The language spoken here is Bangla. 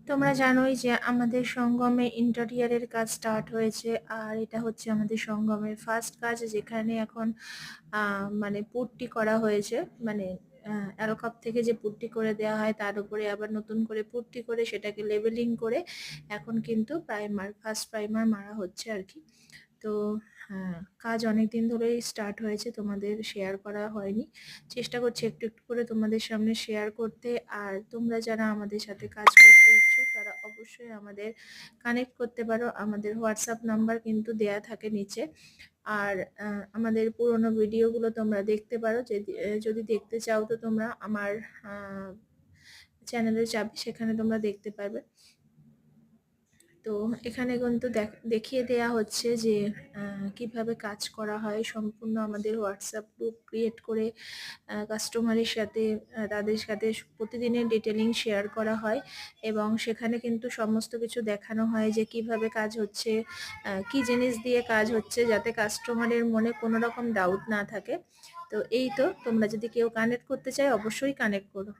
তোমরা জানোই যে আমাদের সঙ্গমে ইন্টেরিয়ারের কাজ স্টার্ট হয়েছে, আর এটা হচ্ছে আমাদের সঙ্গমের ফার্স্ট কাজ, যেখানে এখন মানে পুট্টি করা হয়েছে। মানে অ্যালকাপ থেকে যে পুট্টি করে দেওয়া হয় তার উপরে আবার নতুন করে পুট্টি করে সেটাকে লেবেলিং করে এখন কিন্তু ফার্স্ট প্রাইমার মারা হচ্ছে আর কি। তো কাজ অনেক দিন ধরেই স্টার্ট হয়েছে, তোমাদের শেয়ার করা হয়নি। চেষ্টা করছি একটু একটু করে তোমাদের সামনে শেয়ার করতে। আর তোমরা যারা আমাদের সাথে কাজ করতে ইচ্ছুক তারা অবশ্যই আমাদের কানেক্ট করতে পারো। আমাদের হোয়াটসঅ্যাপ নাম্বার কিন্তু দেয়া থাকে নিচে। আর আমাদের পুরোনো ভিডিওগুলো তোমরা দেখতে পারো। যদি দেখতে চাও তো তোমরা আমার চ্যানেলে যাবে, সেখানে তোমরা দেখতে পারবে। তো এখানে কিন্তু দেখিয়ে দেয়া হচ্ছে যে কিভাবে কাজ করা হয়। সম্পূর্ণ আমাদের হোয়াটসঅ্যাপ গ্রুপ ক্রিয়েট করে কাস্টমারের সাথে তাদের সাথে প্রতিদিনের ডিটেলিং শেয়ার করা হয়, এবং সেখানে কিন্তু সমস্ত কিছু দেখানো হয় যে কিভাবে কাজ হচ্ছে, কি জিনিস দিয়ে কাজ হচ্ছে, যাতে কাস্টমারের মনে কোনো রকম ডাউট না থাকে। তো এই তো, তোমরা যদি কেউ কানেক্ট করতে চাই অবশ্যই কানেক্ট করো।